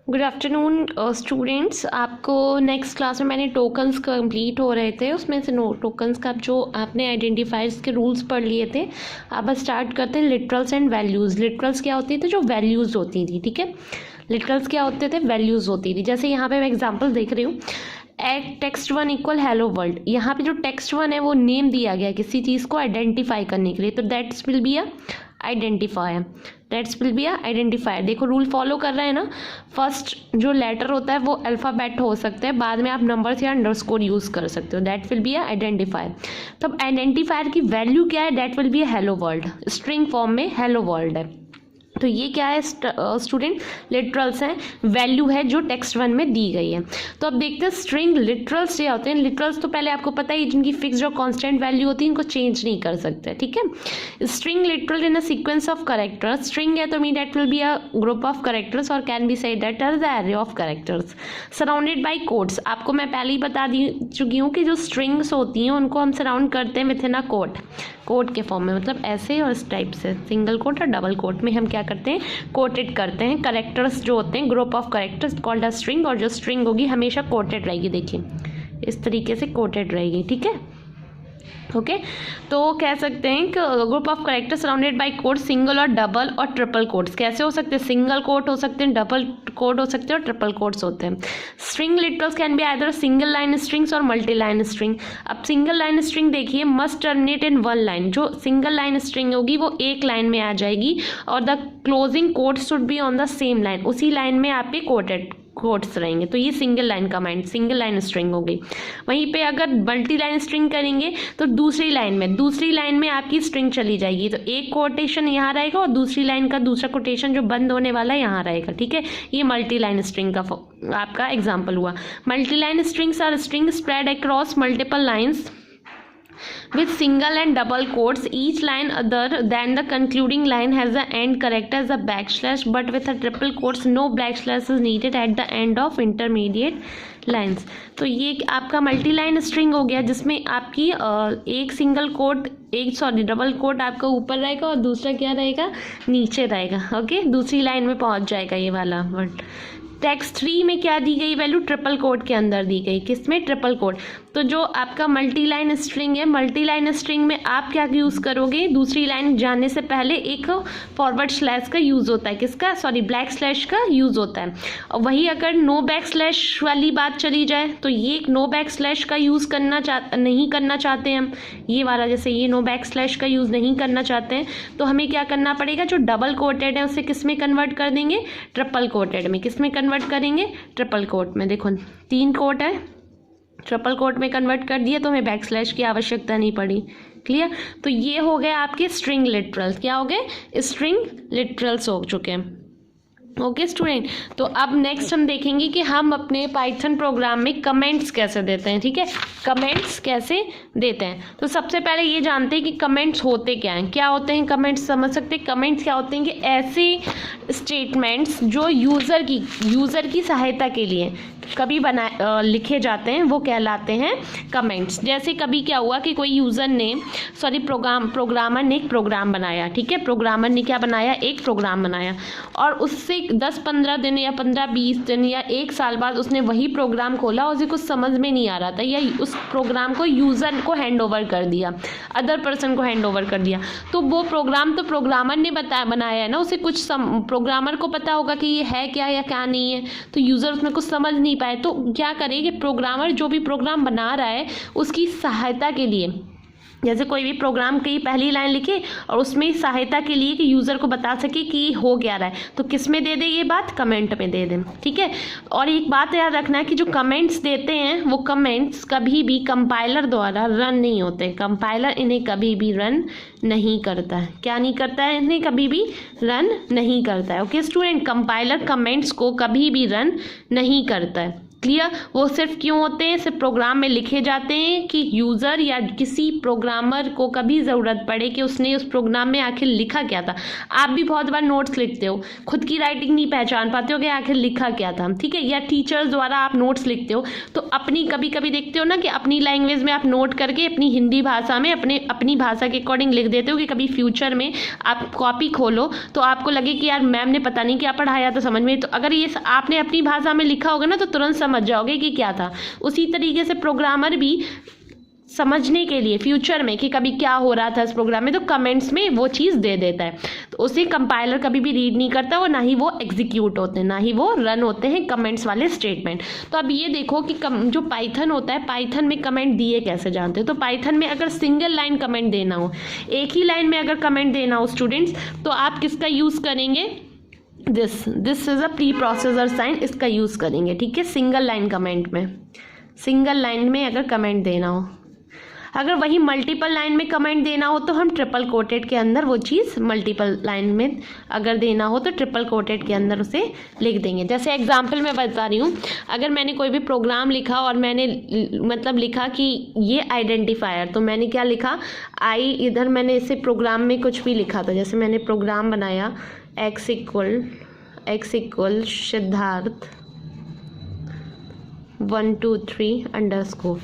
Good afternoon students. आपको next class में मैंने टोकन्स कंप्लीट हो रहे थे, उसमें से टोकन्स का जो आपने आइडेंटिफायर्स के रूल्स पढ़ लिए थे। अब स्टार्ट करते हैं लिटरल्स एंड वैल्यूज़। लिटरल्स क्या होती थी? जो वैल्यूज़ होती थी, ठीक है। लिटरल्स क्या होते थे? वैल्यूज़ होती थी। जैसे यहाँ पे मैं एग्जांपल देख रही हूँ, text one equal hello world. यहाँ पे जो टेक्स्ट वन है वो नेम दिया गया किसी चीज़ को आइडेंटिफाई करने के लिए, तो that's will be a identifier. That's will be a identifier. देखो रूल फॉलो कर रहे हैं ना। फर्स्ट जो लेटर होता है वो अल्फ़ाबेट हो सकता है, बाद में आप नंबर्स या अंडरस्कोर यूज़ कर सकते हो। That will be a identifier. तब आइडेंटिफायर की वैल्यू क्या है? That will be a hello world. String form में हेलो वर्ल्ड है। तो ये क्या है स्टूडेंट? लिटरल्स हैं, वैल्यू है जो टेक्स्ट वन में दी गई है। तो अब देखते हैं स्ट्रिंग लिटरल्स क्या होते हैं। लिटरल्स तो पहले आपको पता है जिनकी फिक्स और कांस्टेंट वैल्यू होती है, इनको चेंज नहीं कर सकते, ठीक है। String literal in a sequence of characters. String है तो mean that will be a group of characters और can be said that are the array of characters surrounded by quotes. आपको मैं पहले ही बता दी चुकी हूँ कि जो स्ट्रिंग्स होती हैं उनको हम सराउंड करते हैं within a quote. Quote के फॉर्म में, मतलब ऐसे और इस टाइप से, सिंगल कोट और डबल कोट में हम क्या करते हैं? कोटेड करते हैं। करेक्टर्स जो होते हैं, group of characters called a string, और जो स्ट्रिंग होगी हमेशा कोटेड रहेगी। देखिए इस तरीके से कोटेड रहेगी, ठीक है। ओके तो कह सकते हैं कि group of characters surrounded by quote, single और डबल और ट्रिपल कोट्स। कैसे हो सकते हैं? सिंगल कोट हो सकते हैं, डबल कोट हो सकते हैं और ट्रिपल कोट्स होते हैं। String literals can be either single line strings और मल्टी लाइन स्ट्रिंग। अब सिंगल लाइन स्ट्रिंग देखिए, must terminate in one line. जो सिंगल लाइन स्ट्रिंग होगी वो एक लाइन में आ जाएगी और the closing quote should be on the same line. उसी लाइन में आपके कोटेड कोट्स रहेंगे। तो ये single line command, single line string हो गई। वहीं पे अगर मल्टी लाइन स्ट्रिंग करेंगे तो दूसरी लाइन में आपकी स्ट्रिंग चली जाएगी। तो एक कोटेशन यहाँ रहेगा और दूसरी लाइन का दूसरा कोटेशन जो बंद होने वाला है यहाँ रहेगा, ठीक है। ये मल्टी लाइन स्ट्रिंग का आपका एग्जाम्पल हुआ। Multi line strings are string spread across multiple lines with single and double quotes. Each line other than the concluding line has the end character as a backslash, but with a triple quotes no backslash is needed at the end of intermediate lines. तो ये आपका multi line string हो गया जिसमें आपकी एक single quote, double coat आपका ऊपर रहेगा और दूसरा क्या रहेगा? नीचे रहेगा। ओके दूसरी लाइन में पहुंच जाएगा ये वाला वर्ड। टेक्स्ट 3 में क्या दी गई वैल्यू? ट्रिपल कोट के अंदर दी गई। किसमें? Triple quote. तो जो आपका मल्टी लाइन स्ट्रिंग है, मल्टी लाइन स्ट्रिंग में आप क्या यूज़ करोगे? दूसरी लाइन जाने से पहले एक फॉरवर्ड स्लैश का यूज़ होता है। किसका? सॉरी ब्लैक स्लैश का यूज़ होता है। और वही अगर नो बैक स्लैश वाली बात चली जाए तो ये नो बैक स्लैश का यूज़ नहीं करना चाहते हम, ये वाला जैसे ये नो बैक स्लैश का यूज़ नहीं करना चाहते हैं, तो हमें क्या करना पड़ेगा? जो डबल कोटेड है उसे किस में कन्वर्ट कर देंगे? ट्रिपल कोटेड में। किस में कन्वर्ट करेंगे? ट्रिपल कोट में। देखो 3 कोट है, ट्रिपल कोट में कन्वर्ट कर दिया तो हमें बैक स्लैश की आवश्यकता नहीं पड़ी। क्लियर? तो ये हो गए आपके स्ट्रिंग लिटरल्स। क्या हो गए? स्ट्रिंग लिटरल्स हो चुके हैं। ओके स्टूडेंट, तो अब नेक्स्ट हम देखेंगे कि हम अपने पाइथन प्रोग्राम में कमेंट्स कैसे देते हैं, ठीक है। कमेंट्स कैसे देते हैं, तो सबसे पहले ये जानते हैं कि कमेंट्स होते क्या हैं। क्या होते हैं कमेंट्स? समझ सकते हैं कमेंट्स क्या होते हैं कि ऐसे स्टेटमेंट्स जो यूज़र की सहायता के लिए कभी लिखे जाते हैं, वो कहलाते हैं कमेंट्स। जैसे कभी क्या हुआ कि कोई यूज़र ने प्रोग्रामर ने एक प्रोग्राम बनाया, ठीक है। प्रोग्रामर ने क्या बनाया? एक प्रोग्राम बनाया और उससे 10-15 दिन या 15-20 दिन या 1 साल बाद उसने वही प्रोग्राम खोला और उसे कुछ समझ में नहीं आ रहा था, या उस प्रोग्राम को यूज़र को हैंड ओवर कर दिया, अदर पर्सन को हैंड ओवर कर दिया। तो वो प्रोग्राम तो प्रोग्रामर ने बनाया है ना, उसे कुछ प्रोग्रामर को पता होगा कि ये है क्या या क्या नहीं है। तो यूज़र उसमें कुछ समझ नहीं पाए तो क्या करे कि प्रोग्रामर जो भी प्रोग्राम बना रहा है उसकी सहायता के लिए, जैसे कोई भी प्रोग्राम की पहली लाइन लिखे और उसमें सहायता के लिए कि यूज़र को बता सके कि हो क्या रहा है, तो किस में दे दे ये बात? कमेंट में दे दें, ठीक है। और एक बात याद रखना है कि जो कमेंट्स देते हैं वो कमेंट्स कभी भी कंपाइलर द्वारा रन नहीं होते। कंपाइलर इन्हें कभी भी रन नहीं करता है। क्या नहीं करता है? इन्हें कभी भी रन नहीं करता है। ओके स्टूडेंट, कंपाइलर कमेंट्स को कभी भी रन नहीं करता है। क्लियर। वो सिर्फ क्यों होते हैं, सिर्फ प्रोग्राम में लिखे जाते हैं कि यूज़र या किसी प्रोग्रामर को कभी ज़रूरत पड़े कि उसने उस प्रोग्राम में आखिर लिखा क्या था। आप भी बहुत बार नोट्स लिखते हो, खुद की राइटिंग नहीं पहचान पाते हो कि आखिर लिखा क्या था, ठीक है, या टीचर्स द्वारा आप नोट्स लिखते हो तो अपनी कभी कभी देखते हो ना कि अपनी लैंग्वेज में आप नोट करके अपनी हिंदी भाषा में अपनी भाषा के अकॉर्डिंग लिख देते हो कि कभी फ्यूचर में आप कॉपी खोलो तो आपको लगे कि यार मैम ने पता नहीं क्या पढ़ाया था समझ में। तो अगर ये आपने अपनी भाषा में लिखा होगा ना तो तुरंत समझ जाओगे कि क्या था। उसी तरीके से प्रोग्रामर भी समझने के लिए फ्यूचर में कि कभी क्या हो रहा था इस प्रोग्राम में तो कमेंट्स में वो चीज़ दे देता है, तो उसे कंपाइलर कभी भी रीड नहीं करता और ना ही वो एग्जीक्यूट होते हैं, ना ही वो रन होते हैं कमेंट्स वाले स्टेटमेंट। तो अब ये देखो कि जो पाइथन होता है, पाइथन में कमेंट दिए कैसे जानते हो। तो पाइथन में अगर सिंगल लाइन कमेंट देना हो, एक ही लाइन में अगर कमेंट देना हो स्टूडेंट्स, तो आप किसका यूज़ करेंगे, this is a preprocessor sign, इसका यूज़ करेंगे, ठीक है, सिंगल लाइन कमेंट में। सिंगल लाइन में अगर कमेंट देना हो, अगर वही मल्टीपल लाइन में कमेंट देना हो तो हम ट्रिपल कोटेड के अंदर वो चीज़ मल्टीपल लाइन में अगर देना हो तो ट्रिपल कोटेड के अंदर उसे लिख देंगे। जैसे एग्जांपल मैं बता रही हूँ, अगर मैंने कोई भी प्रोग्राम लिखा और मैंने मतलब लिखा कि ये आइडेंटिफायर, तो मैंने क्या लिखा, इधर मैंने इसे प्रोग्राम में कुछ भी लिखा था, जैसे मैंने प्रोग्राम बनाया x इक्वल सिद्धार्थ 1 2 3 अंडरस्कोर,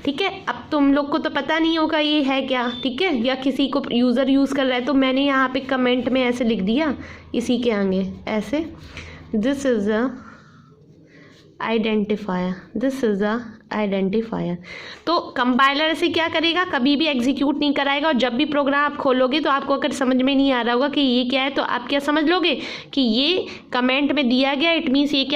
ठीक है। अब तुम लोग को तो पता नहीं होगा ये है क्या, ठीक है, या किसी को यूज़र यूज़ कर रहा है तो मैंने यहाँ पे कमेंट में ऐसे लिख दिया इसी के आगे ऐसे, दिस इज़ अ आइडेंटिफायर, तो कंपाइलर से क्या करेगा, कभी भी एग्जीक्यूट नहीं कराएगा। और जब भी प्रोग्राम आप खोलोगे तो आपको अगर समझ में नहीं आ रहा होगा कि ये क्या है तो आप क्या समझ लोगे कि ये कमेंट में दिया गया, इट मीन्स ये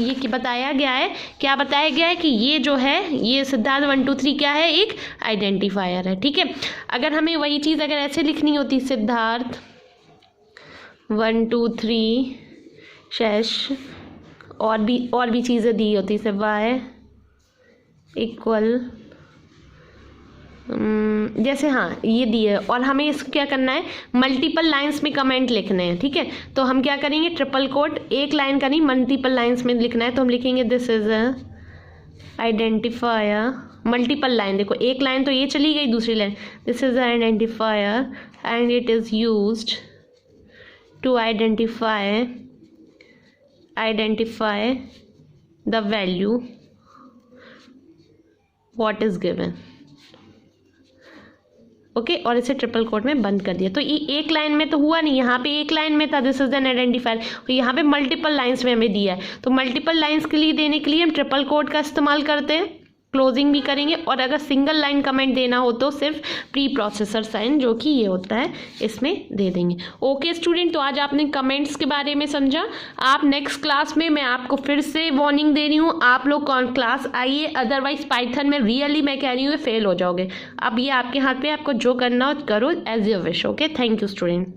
ये बताया गया है, क्या बताया गया है कि ये जो है ये सिद्धार्थ 1 2 3 क्या है, एक आइडेंटिफायर है, ठीक है। अगर हमें वही चीज़ अगर ऐसे लिखनी होती, सिद्धार्थ 1 2 3 शैश और भी चीज़ें दी होती से y इक्वल जैसे हाँ ये दिए, और हमें इसको क्या करना है, मल्टीपल लाइंस में कमेंट लिखने हैं, ठीक है। तो हम क्या करेंगे, ट्रिपल कोट, एक लाइन का नहीं मल्टीपल लाइंस में लिखना है, तो हम लिखेंगे this is a identifier, multiple line, देखो एक लाइन तो ये चली गई, दूसरी line, this is identifier and it is used to identify the value what is given, okay और इसे ट्रिपल कोट में बंद कर दिया। तो ये एक लाइन में तो हुआ नहीं, यहाँ पे एक लाइन में था दिस इज एन आइडेंटिफायर, यहाँ पे मल्टीपल लाइंस में हमें दिया है, तो मल्टीपल लाइंस के लिए देने के लिए हम ट्रिपल कोट का इस्तेमाल करते हैं, क्लोजिंग भी करेंगे। और अगर सिंगल लाइन कमेंट देना हो तो सिर्फ प्री प्रोसेसर साइन जो कि ये होता है इसमें दे देंगे। ओके स्टूडेंट, तो आज आपने कमेंट्स के बारे में समझा। आप नेक्स्ट क्लास में, मैं आपको फिर से वार्निंग दे रही हूँ, आप लोग क्लास आइए, अदरवाइज पाइथन में रियली मैं कह रही हूँ फेल हो जाओगे। अब ये आपके हाथ पे, आपको जो करना हो करो as your wish. Okay, thank you student.